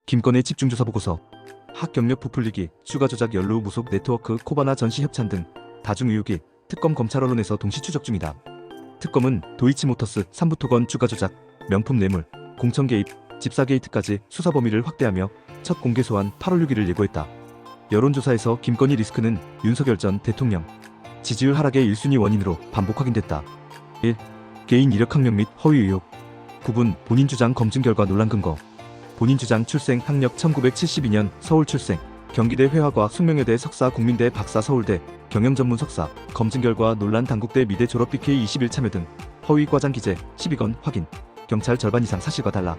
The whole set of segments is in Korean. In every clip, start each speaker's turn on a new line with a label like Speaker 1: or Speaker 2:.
Speaker 1: 김건희 집중조사 보고서, 학경력 부풀리기, 추가 조작 연루 무속 네트워크 코바나 전시 협찬 등 다중 의혹이 특검 검찰 언론에서 동시 추적 중이다. 특검은 도이치모터스, 삼부토건 추가 조작, 명품 뇌물, 공천 개입, 집사 게이트까지 수사 범위를 확대하며 첫 공개 소환 8월 6일을 예고했다. 여론조사에서 김건희 리스크는 윤석열 전 대통령 지지율 하락의 1순위 원인으로 반복 확인됐다. 1. 개인 이력 학력 및 허위 의혹. 9분 본인 주장 검증 결과 논란 근거. 본인 주장 출생 학력 1972년 서울 출생, 경기대 회화과학 숙명여대 석사, 국민대 박사, 서울대 경영전문 석사, 검증 결과 논란, 당국대 미대 졸업, BK 21 참여 등 허위 과장 기재 12건 확인, 경찰 절반 이상 사실과 달라.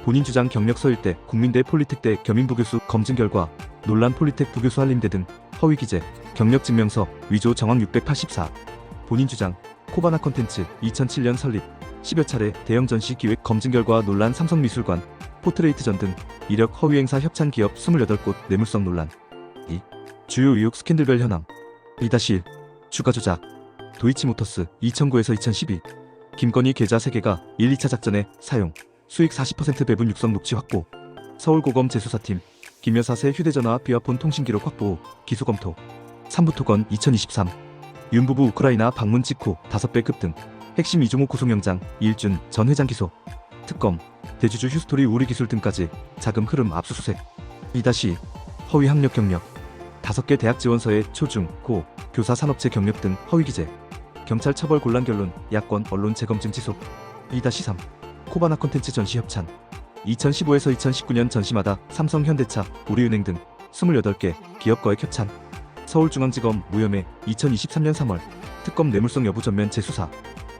Speaker 1: 본인 주장 경력 서일대, 국민대, 폴리텍대 겸임부교수, 검증 결과 논란, 폴리텍 부교수 한림대 등 허위 기재, 경력 증명서 위조 정황 684. 본인 주장 코바나 콘텐츠 2007년 설립, 10여 차례 대형 전시 기획, 검증 결과 논란, 삼성미술관, 포트레이트전 등 이력 허위 행사 협찬 기업 28곳 뇌물성 논란. 2. 주요 의혹 스캔들별 현황. 2-1 추가 조작. 도이치모터스 2009에서 2012 김건희 계좌 3개가 1, 2차 작전에 사용, 수익 40% 배분 육성 녹취 확보. 서울고검 재수사팀 김 여사 새 휴대전화 비화폰 통신기록 확보 후 기소 검토. 삼부토건 2023 윤 부부 우크라이나 방문 직후 5배 급등, 핵심 이종호 구속영장, 이일준 전 회장 기소. 특검 대주주 휴스토리 우리기술 등까지 자금 흐름 압수수색. 2-2 허위 학력 경력. 5개 대학 지원서에 초, 중, 고, 교사, 산업체 경력 등 허위 기재. 경찰 처벌 곤란 결론, 야권 언론 재검증 지속. 2-3 코바나 콘텐츠 전시 협찬. 2015에서 2019년 전시마다 삼성, 현대차, 우리은행 등 28개 기업 거액 협찬. 서울중앙지검 무혐의 2023년 3월 특검 뇌물성 여부 전면 재수사.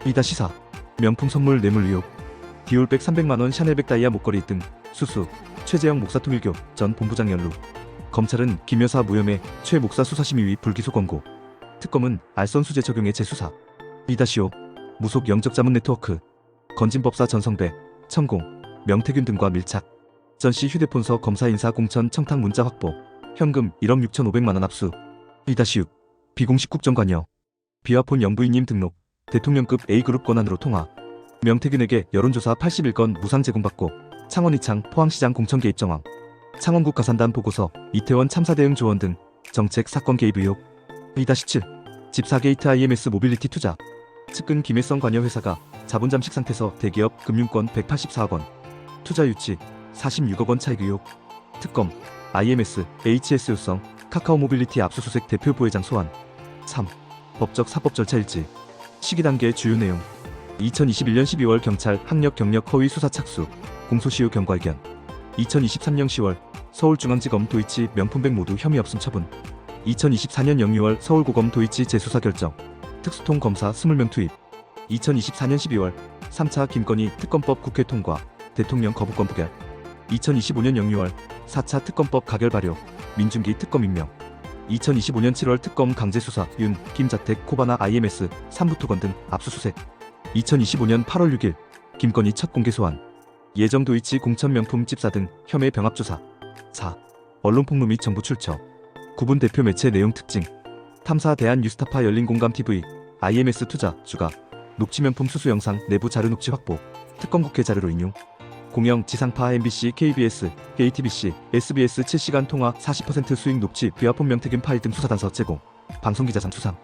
Speaker 1: 2-4 명품 선물 뇌물 의혹. 디올백 300만원, 샤넬백 다이아 목걸이 등 수수. 최재형 목사 통일교 전 본부장 연루. 검찰은 김 여사 무혐의, 최 목사 수사심의위 불기소 권고. 특검은 알선 수재 적용의 재수사. 2-5 무속 영적자문 네트워크. 건진법사 전성배, 천공, 명태균 등과 밀착. 전시 휴대폰서 검사 인사 공천 청탁 문자 확보. 현금 1억 6,500만원 압수. 2-6 비공식 국정관여. 비화폰 영부인님 등록. 대통령급 A그룹 권한으로 통화. 명태균에게 여론조사 81건 무상 제공받고 창원 이창 포항시장 공천 개입 정황. 창원국 가산단 보고서, 이태원 참사 대응 조언 등 정책 사건 개입 의혹. 2-7 집사 게이트 IMS 모빌리티 투자. 측근 김혜성 관여 회사가 자본 잠식 상태서 대기업 금융권 184억 원, 투자 유치 46억 원 차익 의혹. 특검 IMS, HS 유성, 카카오 모빌리티 압수수색 대표 부회장 소환. 3. 법적 사법 절차 일지. 시기 단계 주요 내용. 2021년 12월 경찰 학력 경력 허위 수사 착수, 공소시효 경과의견. 2023년 10월 서울중앙지검 도이치 명품백 모두 혐의 없음 처분. 2024년 영유월 서울고검 도이치 재수사 결정, 특수통 검사 20명 투입. 2024년 12월 3차 김건희 특검법 국회 통과, 대통령 거부권 부결. 2025년 영유월 4차 특검법 가결 발효, 민중기 특검 임명. 2025년 7월 특검 강제수사, 윤, 김자택, 코바나, IMS, 삼부토건 등 압수수색. 2025년 8월 6일 김건희 첫 공개 소환. 예정 도이치 공천 명품 집사 등 혐의 병합조사. 4. 언론 폭로 및 정부 출처. 구분 대표 매체 내용 특징. 탐사 대한 뉴스타파 열린공감TV, IMS 투자, 주가, 녹취 명품 수수 영상 내부 자료 녹취 확보, 특검 국회 자료로 인용. 공영, 지상파, MBC, KBS, JTBC, SBS 7시간 통화 40% 수익 녹취, 비화폰 명태균 파일 등 수사단서 제공, 방송기자상 수상.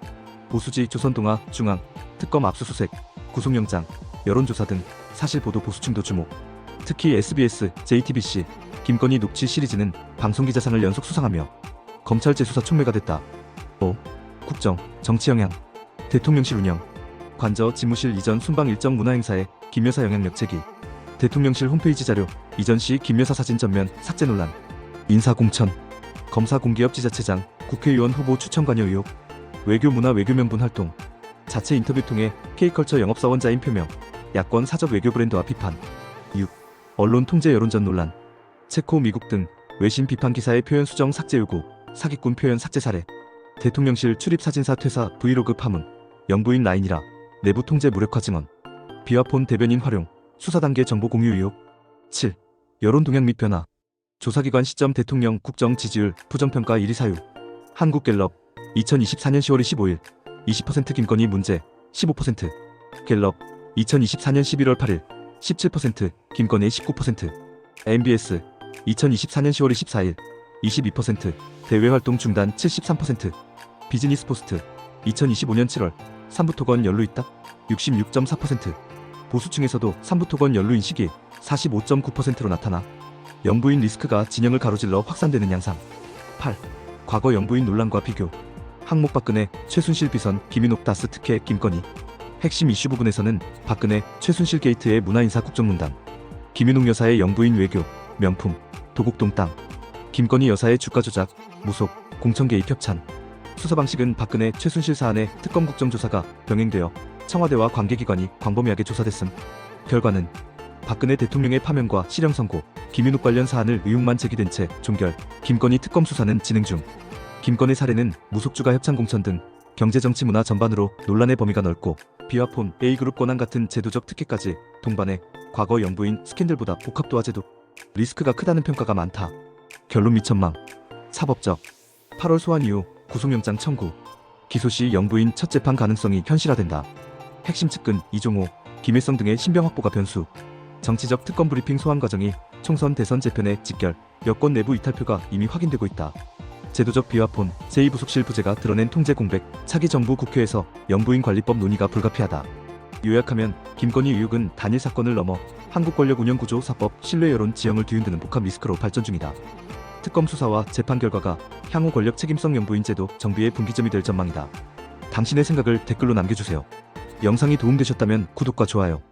Speaker 1: 보수지, 조선동아, 중앙, 특검 압수수색, 구속영장, 여론조사 등 사실보도 보수층도 주목. 특히 SBS, JTBC, 김건희 녹취 시리즈는 방송기자상을 연속 수상하며 검찰 재수사 촉매가 됐다. 5. 국정, 정치 영향. 대통령실 운영. 관저 집무실 이전 순방 일정 문화행사에 김 여사 영향력 제기. 대통령실 홈페이지 자료, 이전 시 김 여사 사진 전면 삭제 논란. 인사공천. 검사 공기업 지자체장, 국회의원 후보 추천 관여 의혹. 외교문화 외교명분 활동. 자체 인터뷰 통해 K컬처 영업사원자인 표명. 야권 사적 외교 브랜드화 비판. 6. 언론 통제 여론전 논란. 체코, 미국 등 외신 비판 기사의 표현 수정 삭제 요구, 사기꾼 표현 삭제 사례. 대통령실 출입 사진사 퇴사, 브이로그 파문. 영부인 라인이라 내부 통제 무력화 증언. 비화폰 대변인 활용, 수사 단계 정보 공유 의혹. 7. 여론 동향 및 변화. 조사기관 시점 대통령 국정 지지율 부정평가 1위 사유. 한국갤럽 2024년 10월 15일 20% 김건희 문제 15%. 갤럽 2024년 11월 8일 17% 김건희 19%. MBS 2024년 10월 24일 22%, 대외활동 중단 73%, 비즈니스 포스트 2025년 7월 삼부토건 연루 있다 66.4%, 보수층에서도 삼부토건 연루 인식이 45.9%로 나타나 영부인 리스크가 진영을 가로질러 확산되는 양상. 8. 과거 영부인 논란과 비교. 항목 박근혜, 최순실 비선, 김인옥 다스 특혜 김건희. 핵심 이슈 부분에서는 박근혜, 최순실 게이트의 문화인사 국정농단, 김인옥 여사의 영부인 외교, 명품, 도곡동 땅, 김건희 여사의 주가 조작, 무속, 공천 개입 협찬. 수사 방식은 박근혜, 최순실 사안의 특검 국정조사가 병행되어 청와대와 관계기관이 광범위하게 조사됐음. 결과는 박근혜 대통령의 파면과 실형 선고, 김인옥 관련 사안을 의혹만 제기된 채 종결, 김건희 특검 수사는 진행 중. 김건희 사례는 무속주가 협찬 공천 등 경제정치 문화 전반으로 논란의 범위가 넓고 비화폰, A그룹 권한 같은 제도적 특혜까지 동반해 과거 영부인 스캔들보다 복합도화 제도 리스크가 크다는 평가가 많다. 결론 미천망. 사법적. 8월 소환 이후 구속영장 청구. 기소 시 영부인 첫 재판 가능성이 현실화된다. 핵심 측근 이종호, 김혜성 등의 신병 확보가 변수. 정치적 특검 브리핑 소환 과정이 총선 대선 재편의 직결, 여권 내부 이탈표가 이미 확인되고 있다. 제도적 비화폰, 제2부속실 부재가 드러낸 통제 공백, 차기 정부 국회에서 영부인 관리법 논의가 불가피하다. 요약하면 김건희 의혹은 단일 사건을 넘어 한국 권력 운영 구조 사법, 신뢰 여론 지형을 뒤흔드는 복합 리스크로 발전 중이다. 특검 수사와 재판 결과가 향후 권력 책임성 영부인 제도 정비의 분기점이 될 전망이다. 당신의 생각을 댓글로 남겨주세요. 영상이 도움되셨다면 구독과 좋아요.